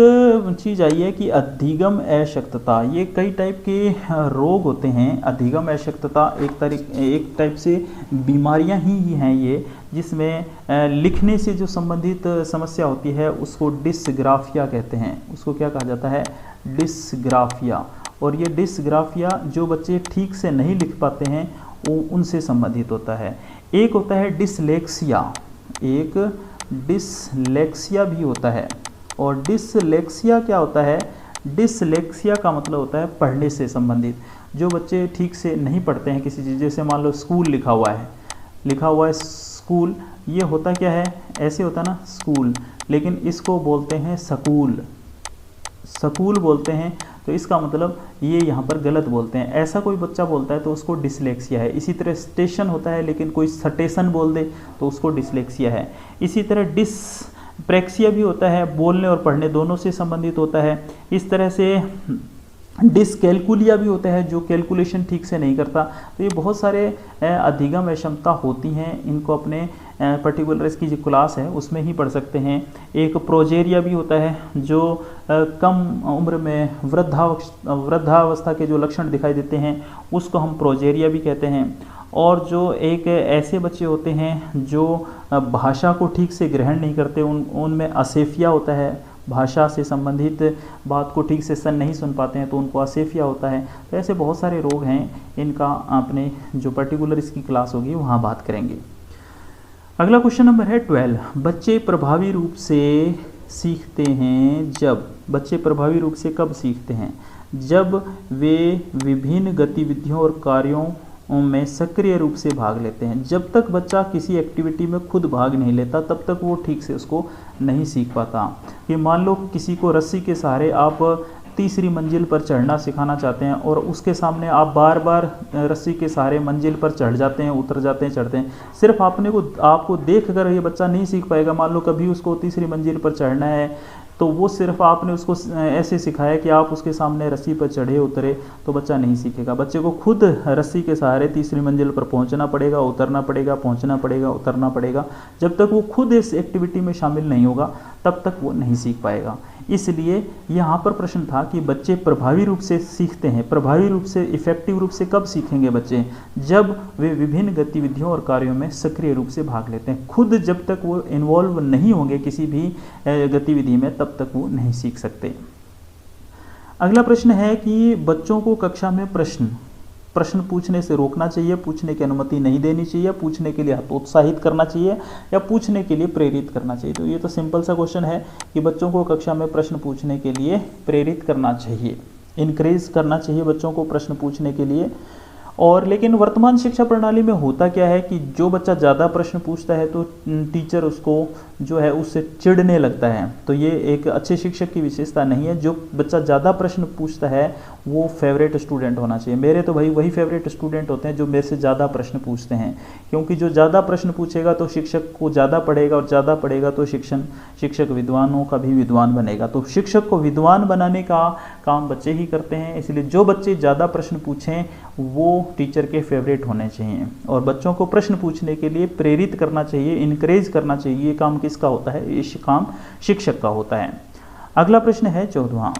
चीज़ आई है कि अधिगम अशक्तता, ये कई टाइप के रोग होते हैं। अधिगम अशक्तता एक टाइप से बीमारियाँ ही हैं ये, जिसमें लिखने से जो संबंधित समस्या होती है उसको डिस्ग्राफिया कहते हैं। उसको क्या कहा जाता है? डिस्ग्राफिया। और ये डिस्ग्राफिया जो बच्चे ठीक से नहीं लिख पाते हैं वो उनसे संबंधित होता है। एक होता है डिसलेक्सिया, एक डिसलेक्सिया भी होता है। और डिसलेक्सिया क्या होता है? डिसलेक्सिया का मतलब होता है पढ़ने से संबंधित। जो बच्चे ठीक से नहीं पढ़ते हैं किसी चीज़, जैसे मान लो स्कूल लिखा हुआ है स्कूल, ये होता क्या है? ऐसे होता ना स्कूल, लेकिन इसको बोलते हैं सकूल बोलते हैं। तो इसका मतलब ये यहाँ पर गलत बोलते हैं। ऐसा कोई बच्चा बोलता है तो उसको डिसलेक्सिया है। इसी तरह स्टेशन होता है, लेकिन कोई स्टेशन बोल दे तो उसको डिसलेक्सिया है। इसी तरह प्रेक्सिया भी होता है, बोलने और पढ़ने दोनों से संबंधित होता है। इस तरह से डिसकैलकुलिया भी होता है, जो कैलकुलेशन ठीक से नहीं करता। तो ये बहुत सारे अधिगम अक्षमता होती हैं, इनको अपने पर्टिकुलर इसकी जो क्लास है उसमें ही पढ़ सकते हैं। एक प्रोजेरिया भी होता है, जो कम उम्र में वृद्धावस्था के जो लक्षण दिखाई देते हैं उसको हम प्रोजेरिया भी कहते हैं। और जो एक ऐसे बच्चे होते हैं जो भाषा को ठीक से ग्रहण नहीं करते, उनमें असेफिया होता है, भाषा से संबंधित बात को ठीक से नहीं सुन पाते हैं तो उनको असेफिया होता है। तो ऐसे बहुत सारे रोग हैं, इनका आपने जो पर्टिकुलर इसकी क्लास होगी वहाँ बात करेंगे। अगला क्वेश्चन नंबर है 12। बच्चे प्रभावी रूप से सीखते हैं जब, बच्चे प्रभावी रूप से कब सीखते हैं? जब वे विभिन्न गतिविधियों और कार्यों में सक्रिय रूप से भाग लेते हैं। जब तक बच्चा किसी एक्टिविटी में खुद भाग नहीं लेता तब तक वो ठीक से उसको नहीं सीख पाता। कि मान लो किसी को रस्सी के सहारे आप तीसरी मंजिल पर चढ़ना सिखाना चाहते हैं और उसके सामने आप बार बार रस्सी के सहारे मंजिल पर चढ़ जाते हैं, उतर जाते हैं, चढ़ते हैं। सिर्फ आपको देख कर ये बच्चा नहीं सीख पाएगा। मान लो कभी उसको तीसरी मंजिल पर चढ़ना है तो वो सिर्फ आपने उसको ऐसे सिखाया कि आप उसके सामने रस्सी पर चढ़े उतरे तो बच्चा नहीं सीखेगा। बच्चे को खुद रस्सी के सहारे तीसरी मंजिल पर पहुंचना पड़ेगा, उतरना पड़ेगा, पहुंचना पड़ेगा, उतरना पड़ेगा। जब तक वो खुद इस एक्टिविटी में शामिल नहीं होगा तब तक वो नहीं सीख पाएगा। इसलिए यहाँ पर प्रश्न था कि बच्चे प्रभावी रूप से सीखते हैं, प्रभावी रूप से इफेक्टिव रूप से कब सीखेंगे बच्चे? जब वे विभिन्न गतिविधियों और कार्यों में सक्रिय रूप से भाग लेते हैं। खुद जब तक वो इन्वॉल्व नहीं होंगे किसी भी गतिविधि में तब तक वो नहीं सीख सकते। अगला प्रश्न है कि बच्चों को कक्षा में प्रश्न पूछने से रोकना चाहिए, पूछने की अनुमति नहीं देनी चाहिए, पूछने के लिए हतोत्साहित करना चाहिए या पूछने के लिए प्रेरित करना चाहिए। तो ये तो सिंपल सा क्वेश्चन है कि बच्चों को कक्षा में प्रश्न पूछने के लिए प्रेरित करना चाहिए, इनकरेज करना चाहिए बच्चों को प्रश्न पूछने के लिए। और लेकिन वर्तमान शिक्षा प्रणाली में होता क्या है कि जो बच्चा ज़्यादा प्रश्न पूछता है तो टीचर उसको जो है उससे चिढ़ने लगता है। तो ये एक अच्छे शिक्षक की विशेषता नहीं है। जो बच्चा ज़्यादा प्रश्न पूछता है वो फेवरेट स्टूडेंट होना चाहिए। मेरे तो भाई वही फेवरेट स्टूडेंट होते हैं जो मेरे से ज़्यादा प्रश्न पूछते हैं, क्योंकि जो ज़्यादा प्रश्न पूछेगा तो शिक्षक को ज़्यादा पढ़ेगा और ज़्यादा पढ़ेगा तो शिक्षक विद्वानों का भी विद्वान बनेगा। तो शिक्षक को विद्वान बनाने का काम बच्चे ही करते हैं। इसलिए जो बच्चे ज़्यादा प्रश्न पूछें वो टीचर के फेवरेट होने चाहिए और बच्चों को प्रश्न पूछने के लिए प्रेरित करना चाहिए, इनकरेज करना चाहिए। ये काम किसका होता है? ये काम शिक्षक का होता है। अगला प्रश्न है 14वां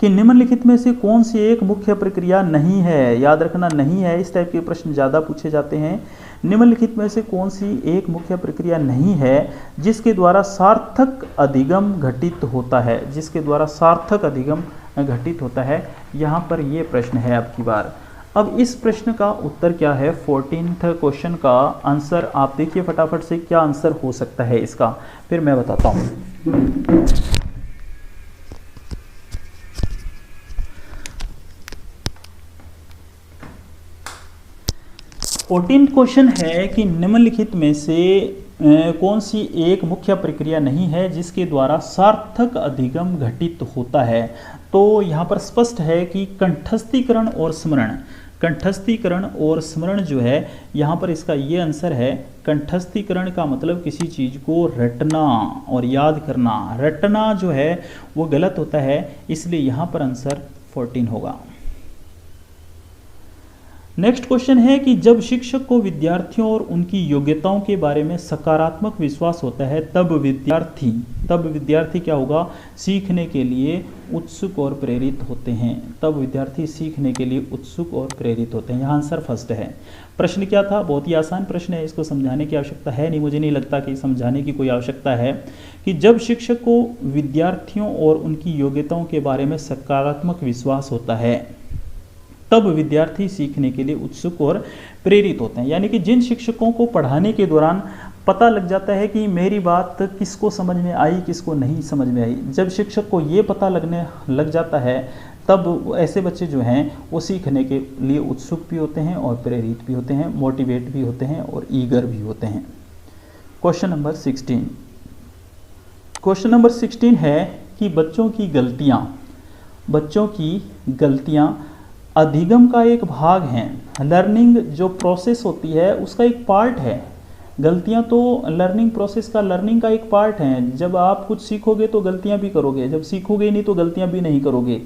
कि निम्नलिखित में से कौन सी एक मुख्य प्रक्रिया नहीं है? याद रखना नहीं है, इस टाइप के प्रश्न ज़्यादा पूछे जाते हैं। निम्नलिखित में से कौन सी एक मुख्य प्रक्रिया नहीं है जिसके द्वारा सार्थक अधिगम घटित होता है? जिसके द्वारा सार्थक अधिगम घटित होता है, यहाँ पर ये प्रश्न है आपकी बार। अब इस प्रश्न का उत्तर क्या है? 14th क्वेश्चन का आंसर आप देखिए फटाफट से, क्या आंसर हो सकता है इसका, फिर मैं बताता हूँ। 14th क्वेश्चन है कि निम्नलिखित में से कौन सी एक मुख्य प्रक्रिया नहीं है जिसके द्वारा सार्थक अधिगम घटित होता है? तो यहाँ पर स्पष्ट है कि कंठस्थीकरण और स्मरण, कंठस्थीकरण और स्मरण जो है यहाँ पर इसका ये आंसर है। कंठस्थीकरण का मतलब किसी चीज़ को रटना और याद करना, रटना जो है वो गलत होता है, इसलिए यहाँ पर आंसर 14 होगा। नेक्स्ट क्वेश्चन है कि जब शिक्षक को विद्यार्थियों और उनकी योग्यताओं के बारे में सकारात्मक विश्वास होता है तब विद्यार्थी क्या होगा? सीखने के लिए उत्सुक और प्रेरित होते हैं। तब विद्यार्थी सीखने के लिए उत्सुक और प्रेरित होते हैं। यहाँ आंसर फर्स्ट है। प्रश्न क्या था? बहुत ही आसान प्रश्न है, इसको समझाने की आवश्यकता है नहीं, मुझे नहीं लगता कि समझाने की कोई आवश्यकता है। कि जब शिक्षक को विद्यार्थियों और उनकी योग्यताओं के बारे में सकारात्मक विश्वास होता है तब विद्यार्थी सीखने के लिए उत्सुक और प्रेरित होते हैं। यानी कि जिन शिक्षकों को पढ़ाने के दौरान पता लग जाता है कि मेरी बात किसको समझ में आई, किसको नहीं समझ में आई, जब शिक्षक को ये पता लगने लग जाता है तब ऐसे बच्चे जो हैं वो सीखने के लिए उत्सुक भी होते हैं और प्रेरित भी होते हैं, मोटिवेट भी होते हैं और ईगर भी होते हैं। Question number 16। क्वेश्चन नंबर 16 है कि बच्चों की गलतियाँ अधिगम का एक भाग हैं। लर्निंग जो प्रोसेस होती है उसका एक पार्ट है। गलतियां तो लर्निंग प्रोसेस का, लर्निंग का एक पार्ट है। जब आप कुछ सीखोगे तो गलतियां भी करोगे, जब सीखोगे ही नहीं तो गलतियां भी नहीं करोगे।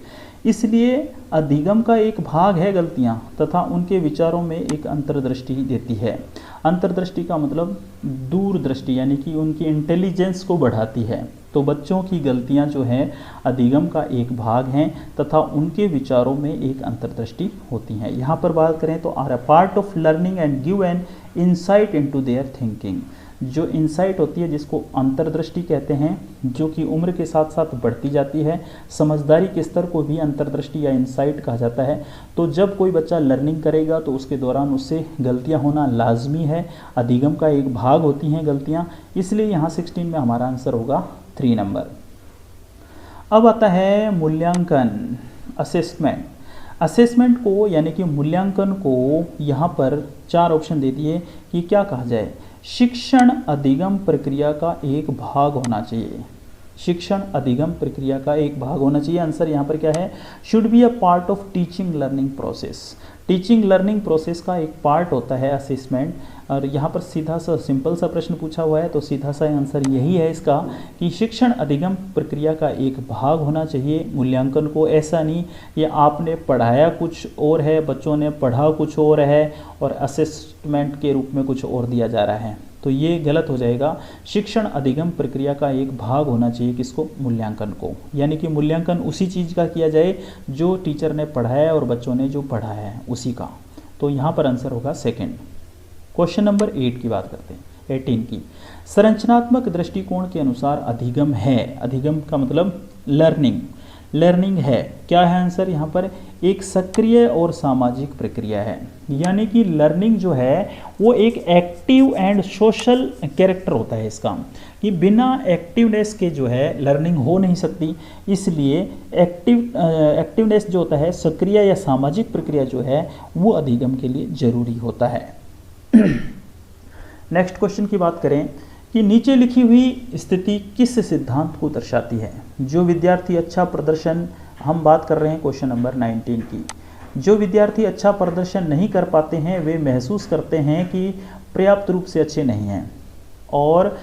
इसलिए अधिगम का एक भाग है गलतियां, तथा उनके विचारों में एक अंतर्दृष्टि देती है। अंतर्दृष्टि का मतलब दूरदृष्टि, यानी कि उनकी इंटेलिजेंस को बढ़ाती है। तो बच्चों की गलतियां जो हैं अधिगम का एक भाग हैं, तथा उनके विचारों में एक अंतर्दृष्टि होती हैं। यहाँ पर बात करें तो are a part of learning and give an insight into their thinking. जो इंसाइट होती है, जिसको अंतर्दृष्टि कहते हैं, जो कि उम्र के साथ साथ बढ़ती जाती है। समझदारी के स्तर को भी अंतर्दृष्टि या इंसाइट कहा जाता है। तो जब कोई बच्चा लर्निंग करेगा तो उसके दौरान उससे गलतियां होना लाजमी है, अधिगम का एक भाग होती हैं गलतियां। इसलिए यहाँ 16 में हमारा आंसर होगा 3 नंबर। अब आता है मूल्यांकन, असेसमेंट। असेसमेंट को यानी कि मूल्यांकन को यहाँ पर 4 ऑप्शन दे दिए कि क्या कहा जाए। शिक्षण अधिगम प्रक्रिया का एक भाग होना चाहिए। शिक्षण अधिगम प्रक्रिया का एक भाग होना चाहिए। आंसर यहाँ पर क्या है, should be a part of teaching learning process. Teaching learning process का एक पार्ट होता है असेसमेंट। और यहाँ पर सीधा सा सिंपल सा प्रश्न पूछा हुआ है, तो सीधा सा आंसर यही है इसका कि शिक्षण अधिगम प्रक्रिया का एक भाग होना चाहिए मूल्यांकन को। ऐसा नहीं ये आपने पढ़ाया कुछ और है, बच्चों ने पढ़ा कुछ और है और असेसमेंट के रूप में कुछ और दिया जा रहा है, तो ये गलत हो जाएगा। शिक्षण अधिगम प्रक्रिया का एक भाग होना चाहिए किसको, मूल्यांकन को। यानी कि मूल्यांकन उसी चीज़ का किया जाए जो टीचर ने पढ़ाया और बच्चों ने जो पढ़ाया है उसी का। तो यहाँ पर आंसर होगा सेकंड। क्वेश्चन नंबर 8 की बात करते हैं, 18 की। संरचनात्मक दृष्टिकोण के अनुसार अधिगम है, अधिगम का मतलब लर्निंग, लर्निंग है। क्या है आंसर यहाँ पर, एक सक्रिय और सामाजिक प्रक्रिया है। यानी कि लर्निंग जो है वो एक एक्टिव एंड सोशल कैरेक्टर होता है इसका, कि बिना एक्टिवनेस के जो है लर्निंग हो नहीं सकती। इसलिए एक्टिवनेस जो होता है, सक्रिय या सामाजिक प्रक्रिया जो है वो अधिगम के लिए जरूरी होता है। नेक्स्ट क्वेश्चन की बात करें कि नीचे लिखी हुई स्थिति किस सिद्धांत को दर्शाती है। जो विद्यार्थी अच्छा प्रदर्शन, हम बात कर रहे हैं क्वेश्चन नंबर 19 की। जो विद्यार्थी अच्छा प्रदर्शन नहीं कर पाते हैं वे महसूस करते हैं कि पर्याप्त रूप से अच्छे नहीं हैं और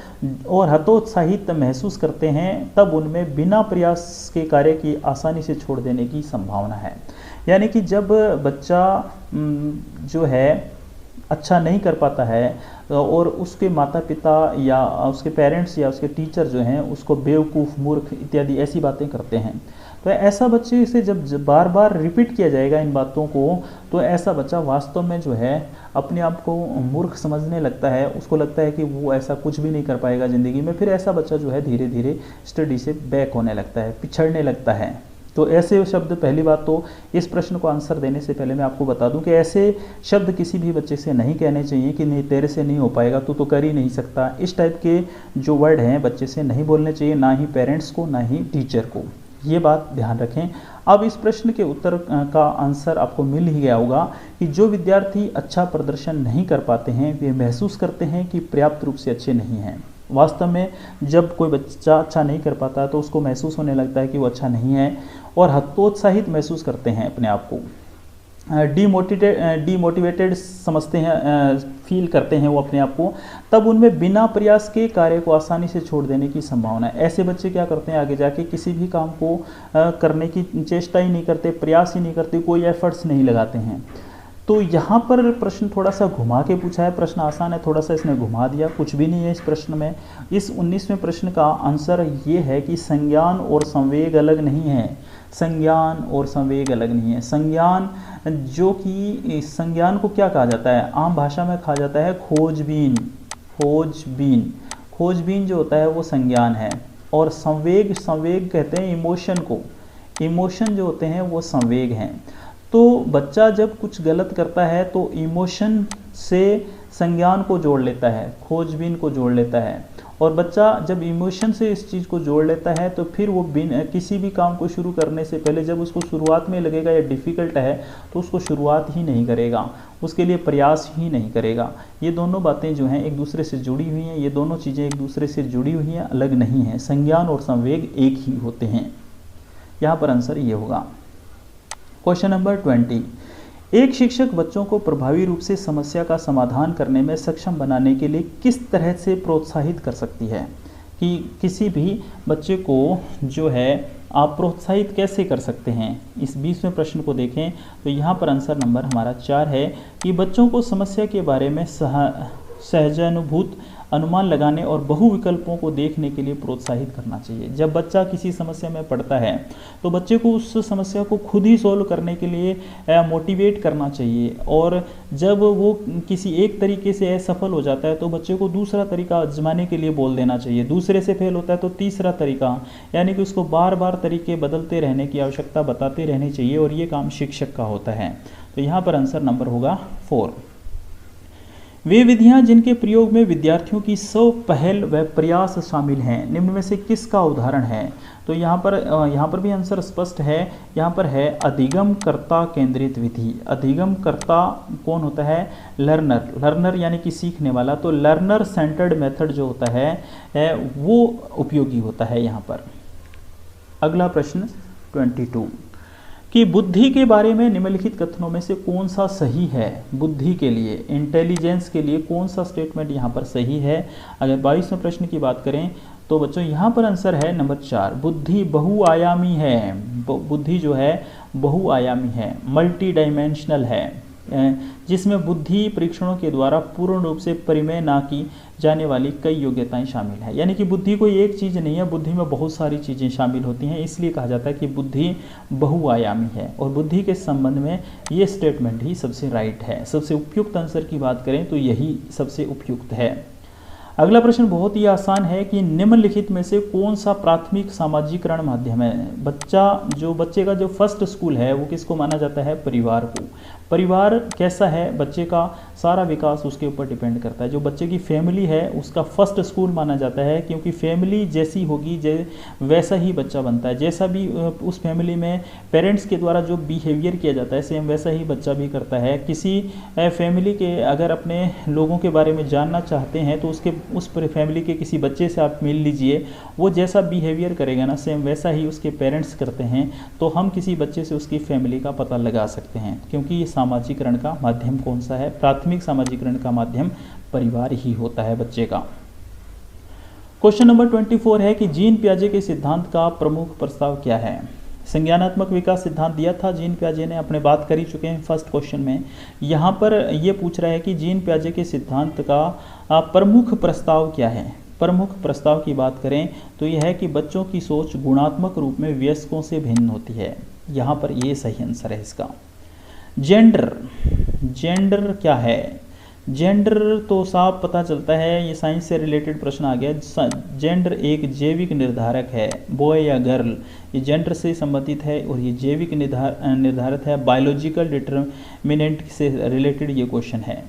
हतोत्साहित महसूस करते हैं, तब उनमें बिना प्रयास के कार्य की आसानी से छोड़ देने की संभावना है। यानी कि जब बच्चा जो है अच्छा नहीं कर पाता है और उसके माता पिता या उसके पेरेंट्स या उसके टीचर जो हैं उसको बेवकूफ़, मूर्ख इत्यादि ऐसी बातें करते हैं, तो ऐसा बच्चे से जब बार बार रिपीट किया जाएगा इन बातों को, तो ऐसा बच्चा वास्तव में जो है अपने आप को मूर्ख समझने लगता है। उसको लगता है कि वो ऐसा कुछ भी नहीं कर पाएगा ज़िंदगी में। फिर ऐसा बच्चा जो है धीरे धीरे स्टडी से बैक होने लगता है, पिछड़ने लगता है। तो ऐसे शब्द, पहली बात तो इस प्रश्न को आंसर देने से पहले मैं आपको बता दूं कि ऐसे शब्द किसी भी बच्चे से नहीं कहने चाहिए कि नहीं तेरे से नहीं हो पाएगा, तू तो कर ही नहीं सकता। इस टाइप के जो वर्ड हैं बच्चे से नहीं बोलने चाहिए, ना ही पेरेंट्स को ना ही टीचर को। ये बात ध्यान रखें। अब इस प्रश्न के उत्तर का आंसर आपको मिल ही गया होगा कि जो विद्यार्थी अच्छा प्रदर्शन नहीं कर पाते हैं वे महसूस करते हैं कि पर्याप्त रूप से अच्छे नहीं हैं। वास्तव में जब कोई बच्चा अच्छा नहीं कर पाता तो उसको महसूस होने लगता है कि वो अच्छा नहीं है और हतोत्साहित महसूस करते हैं अपने आप को, डीमोटिवेटेड समझते हैं, फील करते हैं वो अपने आप को। तब उनमें बिना प्रयास के कार्य को आसानी से छोड़ देने की संभावना है। ऐसे बच्चे क्या करते हैं, आगे जाके किसी भी काम को करने की चेष्टा ही नहीं करते, प्रयास ही नहीं करते, कोई एफर्ट्स नहीं लगाते हैं। तो यहाँ पर प्रश्न थोड़ा सा घुमा के पूछा है, प्रश्न आसान है, थोड़ा सा इसने घुमा दिया, कुछ भी नहीं है इस प्रश्न में। इस 19वें प्रश्न का आंसर ये है कि संज्ञान और संवेग अलग नहीं है। संज्ञान और संवेग अलग नहीं है। संज्ञान, जो कि संज्ञान को क्या कहा जाता है, आम भाषा में कहा जाता है खोजबीन। खोजबीन, खोजबीन जो होता है वो संज्ञान है। और संवेग, संवेग कहते हैं इमोशन को, इमोशन जो होते हैं वो संवेग हैं। तो बच्चा जब कुछ गलत करता है तो इमोशन से संज्ञान को जोड़ लेता है, खोजबीन को जोड़ लेता है। और बच्चा जब इमोशन से इस चीज़ को जोड़ लेता है तो फिर वो किसी भी काम को शुरू करने से पहले जब उसको शुरुआत में लगेगा या डिफ़िकल्ट है तो उसको शुरुआत ही नहीं करेगा, उसके लिए प्रयास ही नहीं करेगा। ये दोनों बातें जो हैं एक दूसरे से जुड़ी हुई हैं, ये दोनों चीज़ें एक दूसरे से जुड़ी हुई हैं, अलग नहीं हैं। संज्ञान और संवेग एक ही होते हैं। यहाँ पर आंसर ये होगा। क्वेश्चन नंबर 20, एक शिक्षक बच्चों को प्रभावी रूप से समस्या का समाधान करने में सक्षम बनाने के लिए किस तरह से प्रोत्साहित कर सकती है, कि किसी भी बच्चे को जो है आप प्रोत्साहित कैसे कर सकते हैं। इस 20वें प्रश्न को देखें तो यहाँ पर आंसर नंबर हमारा 4 है कि बच्चों को समस्या के बारे में सहजानुभूत अनुमान लगाने और बहु विकल्पों को देखने के लिए प्रोत्साहित करना चाहिए। जब बच्चा किसी समस्या में पड़ता है तो बच्चे को उस समस्या को खुद ही सॉल्व करने के लिए मोटिवेट करना चाहिए, और जब वो किसी एक तरीके से असफल हो जाता है तो बच्चे को दूसरा तरीका आजमाने के लिए बोल देना चाहिए। दूसरे से फेल होता है तो तीसरा तरीका, यानी कि उसको बार बार तरीके बदलते रहने की आवश्यकता बताते रहनी चाहिए, और ये काम शिक्षक का होता है। तो यहाँ पर आंसर नंबर होगा 4। वे विधियां जिनके प्रयोग में विद्यार्थियों की स्व पहल व प्रयास शामिल हैं, निम्न में से किसका उदाहरण है। तो यहाँ पर भी आंसर स्पष्ट है। यहाँ पर है अधिगम कर्ता केंद्रित विधि। अधिगम कर्ता कौन होता है, लर्नर। लर्नर यानी कि सीखने वाला, तो लर्नर सेंटर्ड मेथड जो होता है वो उपयोगी होता है यहाँ पर। अगला प्रश्न 22 कि बुद्धि के बारे में निम्नलिखित कथनों में से कौन सा सही है। बुद्धि के लिए, इंटेलिजेंस के लिए कौन सा स्टेटमेंट यहाँ पर सही है। अगर 22वें प्रश्न की बात करें तो बच्चों यहाँ पर आंसर है नंबर 4, बुद्धि बहुआयामी है। बुद्धि जो है बहुआयामी है, मल्टी डायमेंशनल है, जिसमें बुद्धि परीक्षणों के द्वारा पूर्ण रूप से परिमेय ना की जाने वाली कई योग्यताएं शामिल हैं। यानी कि बुद्धि कोई एक चीज़ नहीं है, बुद्धि में बहुत सारी चीज़ें शामिल होती हैं, इसलिए कहा जाता है कि बुद्धि बहुआयामी है। और बुद्धि के संबंध में ये स्टेटमेंट ही सबसे राइट है। सबसे उपयुक्त आंसर की बात करें तो यही सबसे उपयुक्त है। अगला प्रश्न बहुत ही आसान है कि निम्नलिखित में से कौन सा प्राथमिक सामाजिकरण माध्यम है। बच्चे का जो फर्स्ट स्कूल है वो किसको माना जाता है, परिवार को। परिवार कैसा है, बच्चे का सारा विकास उसके ऊपर डिपेंड करता है। जो बच्चे की फैमिली है उसका फर्स्ट स्कूल माना जाता है, क्योंकि फैमिली जैसी होगी वैसा ही बच्चा बनता है। जैसा भी उस फैमिली में पेरेंट्स के द्वारा जो बिहेवियर किया जाता है सेम वैसा ही बच्चा भी करता है। किसी फैमिली के अगर अपने लोगों के बारे में जानना चाहते हैं तो उस फैमिली के किसी बच्चे से आप मिल लीजिए, वो जैसा बिहेवियर करेगा ना सेम वैसा ही उसके पेरेंट्स करते हैं। तो हम किसी बच्चे से उसकी फैमिली का पता लगा सकते हैं, क्योंकि ये सामाजिकरण का माध्यम कौन सा है, प्राथमिक सामाजिकरण का माध्यम परिवार ही होता है बच्चे का। क्वेश्चन नंबर 24 है कि जीन पियाजे के सिद्धांत का प्रमुख प्रस्ताव क्या है। संज्ञानात्मक विकास सिद्धांत दिया था जीन पियाजे ने, अपने बात कर ही चुके हैं फर्स्ट क्वेश्चन में। यहाँ पर ये पूछ रहा है कि जीन पियाजे के सिद्धांत का प्रमुख प्रस्ताव क्या है। प्रमुख प्रस्ताव की बात करें तो यह है कि बच्चों की सोच गुणात्मक रूप में वयस्कों से भिन्न होती है। यहाँ पर ये सही आंसर है इसका। जेंडर क्या है, जेंडर तो साफ पता चलता है, ये साइंस से रिलेटेड प्रश्न आ गया। जेंडर एक जैविक निर्धारक है, बॉय या गर्ल, ये जेंडर से संबंधित है और ये जैविक निर्धारित है, बायोलॉजिकल डिटर्मिनेंट से रिलेटेड ये क्वेश्चन है।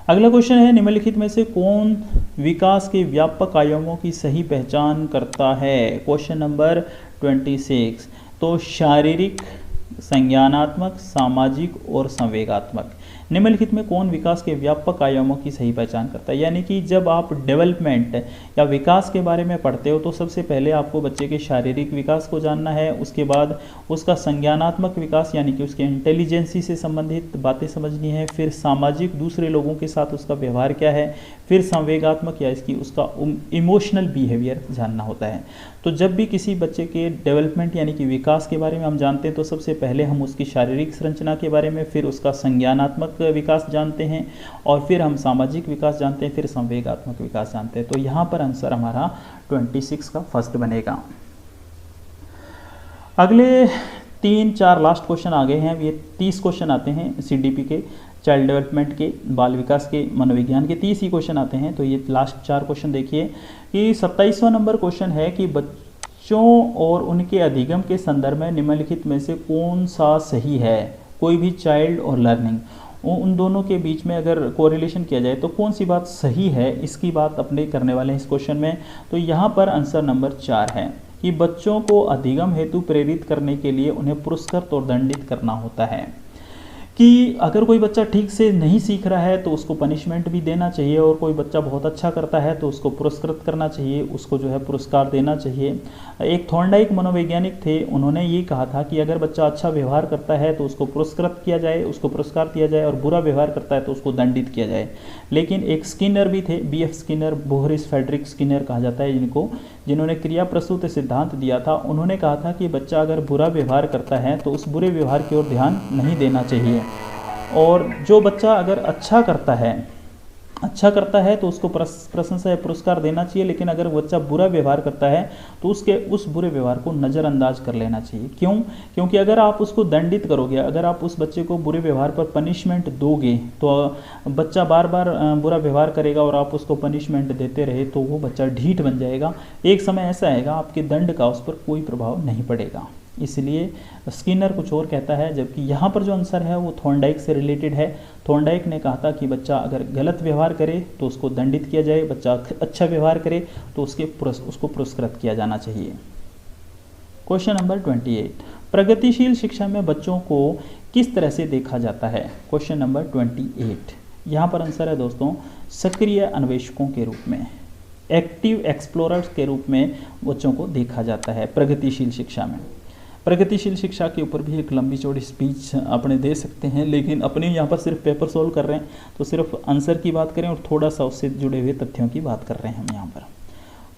अगला क्वेश्चन है निम्नलिखित में से कौन विकास के व्यापक आयामों की सही पहचान करता है। क्वेश्चन नंबर 26, तो शारीरिक, संज्ञानात्मक, सामाजिक और संवेगात्मक, निम्नलिखित में कौन विकास के व्यापक आयामों की सही पहचान करता है। यानी कि जब आप डेवलपमेंट या विकास के बारे में पढ़ते हो तो सबसे पहले आपको बच्चे के शारीरिक विकास को जानना है, उसके बाद उसका संज्ञानात्मक विकास यानी कि उसके इंटेलिजेंसी से संबंधित बातें समझनी है, फिर सामाजिक, दूसरे लोगों के साथ उसका व्यवहार क्या है, फिर संवेगात्मक या उसका इमोशनल बिहेवियर जानना होता है। तो जब भी किसी बच्चे के डेवलपमेंट यानी कि विकास के बारे में हम जानते हैं तो सबसे पहले हम उसकी शारीरिक संरचना के बारे में, फिर उसका संज्ञानात्मक विकास जानते हैं और फिर हम सामाजिक विकास जानते हैं, फिर संवेगात्मक विकास जानते हैं। तो यहाँ पर आंसर हमारा 26 का फर्स्ट बनेगा। अगले 3-4 लास्ट क्वेश्चन आ गए हैं। ये 30 क्वेश्चन आते हैं सीडीपी के, चाइल्ड डेवलपमेंट के, बाल विकास के, मनोविज्ञान के 30 ही क्वेश्चन आते हैं। तो ये लास्ट 4 क्वेश्चन देखिए कि 27वां नंबर क्वेश्चन है कि बच्चों और उनके अधिगम के संदर्भ में निम्नलिखित में से कौन सा सही है। कोई भी चाइल्ड और लर्निंग, उन दोनों के बीच में अगर कोरिलेशन किया जाए तो कौन सी बात सही है, इसकी बात अपने करने वाले हैं इस क्वेश्चन में। तो यहाँ पर आंसर नंबर 4 है कि बच्चों को अधिगम हेतु प्रेरित करने के लिए उन्हें पुरस्कृत और दंडित करना होता है। कि अगर कोई बच्चा ठीक से नहीं सीख रहा है तो उसको पनिशमेंट भी देना चाहिए, और कोई बच्चा बहुत अच्छा करता है तो उसको पुरस्कृत करना चाहिए, उसको जो है पुरस्कार देना चाहिए। एक थॉर्नडाइक मनोवैज्ञानिक थे, उन्होंने ये कहा था कि अगर बच्चा अच्छा व्यवहार करता है तो उसको पुरस्कृत किया जाए, उसको पुरस्कार दिया जाए, और बुरा व्यवहार करता है तो उसको दंडित किया जाए। लेकिन एक स्किनर भी थे, BF स्किनर, बोहरिस फेडरिक स्किनर कहा जाता है जिनको, जिन्होंने क्रिया प्रसूत सिद्धांत दिया था। उन्होंने कहा था कि बच्चा अगर बुरा व्यवहार करता है तो उस बुरे व्यवहार की ओर ध्यान नहीं देना चाहिए, और जो बच्चा अगर अच्छा करता है तो उसको प्रशंसा या पुरस्कार देना चाहिए। लेकिन अगर बच्चा बुरा व्यवहार करता है तो उसके उस बुरे व्यवहार को नज़रअंदाज कर लेना चाहिए। क्यों? क्योंकि अगर आप उसको दंडित करोगे, अगर आप उस बच्चे को बुरे व्यवहार पर पनिशमेंट दोगे तो बच्चा बार बार बुरा व्यवहार करेगा, और आप उसको पनिशमेंट देते रहे तो वो बच्चा ढीठ बन जाएगा। एक समय ऐसा आएगा आपके दंड का उस पर कोई प्रभाव नहीं पड़ेगा। इसलिए स्किनर कुछ और कहता है, जबकि यहाँ पर जो आंसर है वो थॉर्नडाइक से रिलेटेड है। थॉर्नडाइक ने कहा था कि बच्चा अगर गलत व्यवहार करे तो उसको दंडित किया जाए, बच्चा अच्छा व्यवहार करे तो उसको पुरस्कृत किया जाना चाहिए। क्वेश्चन नंबर 28, प्रगतिशील शिक्षा में बच्चों को किस तरह से देखा जाता है? क्वेश्चन नंबर 28, यहाँ पर आंसर है दोस्तों, सक्रिय अन्वेषकों के रूप में, एक्टिव एक्सप्लोरर्स के रूप में बच्चों को देखा जाता है प्रगतिशील शिक्षा में। प्रगतिशील शिक्षा के ऊपर भी एक लंबी चौड़ी स्पीच अपने दे सकते हैं, लेकिन अपने यहाँ पर सिर्फ पेपर सोल्व कर रहे हैं तो सिर्फ आंसर की बात करें और थोड़ा सा उससे जुड़े हुए तथ्यों की बात कर रहे हैं हम यहाँ पर।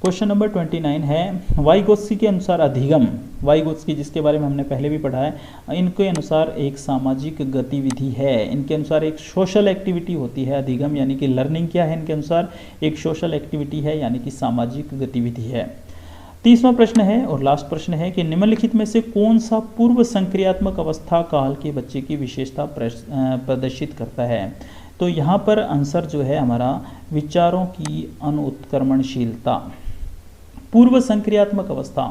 क्वेश्चन नंबर 29 है, वाइगोत्स्की के अनुसार अधिगम, वाइगोत्स्की जिसके बारे में हमने पहले भी पढ़ा है, इनके अनुसार एक सामाजिक गतिविधि है। इनके अनुसार एक सोशल एक्टिविटी होती है अधिगम, यानी कि लर्निंग क्या है इनके अनुसार, एक सोशल एक्टिविटी है, यानी कि सामाजिक गतिविधि है। 30वां प्रश्न है और लास्ट प्रश्न है कि निम्नलिखित में से कौन सा पूर्व संक्रियात्मक अवस्था काल के बच्चे की विशेषता प्रदर्शित करता है? तो यहाँ पर आंसर जो है हमारा विचारों की अनुत्क्रमणशीलता। पूर्व संक्रियात्मक अवस्था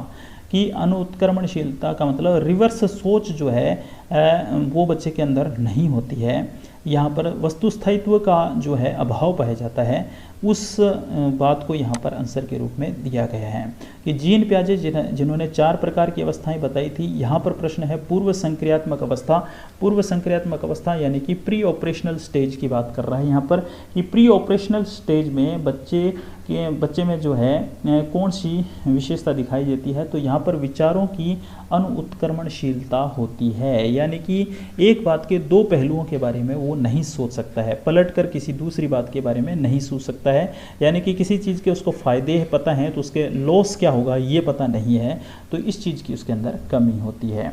की अनुत्क्रमणशीलता का मतलब रिवर्स सोच जो है वो बच्चे के अंदर नहीं होती है। यहाँ पर वस्तु स्थायित्व का जो है अभाव पाया जाता है, उस बात को यहाँ पर आंसर के रूप में दिया गया है कि जीन पियाजे जिन्होंने 4 प्रकार की अवस्थाएं बताई थी, यहाँ पर प्रश्न है पूर्व संक्रियात्मक अवस्था। पूर्व संक्रियात्मक अवस्था यानी कि प्री ऑपरेशनल स्टेज की बात कर रहा है यहाँ पर, कि प्री ऑपरेशनल स्टेज में बच्चे में जो है कौन सी विशेषता दिखाई देती है? तो यहाँ पर विचारों की अनुत्क्रमणशीलता होती है, यानी कि एक बात के 2 पहलुओं के बारे में वो नहीं सोच सकता है, पलटकर किसी दूसरी बात के बारे में नहीं सोच सकता है, यानी कि किसी चीज़ के उसको फ़ायदे पता हैं तो उसके लॉस क्या होगा ये पता नहीं है, तो इस चीज़ की उसके अंदर कमी होती है।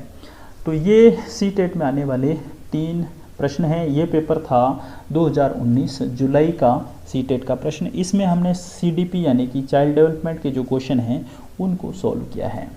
तो ये सीटेट में आने वाले 3 प्रश्न है। ये पेपर था 2019 जुलाई का सीटेट का प्रश्न। इसमें हमने CDP यानी कि चाइल्ड डेवलपमेंट के जो क्वेश्चन हैं उनको सॉल्व किया है।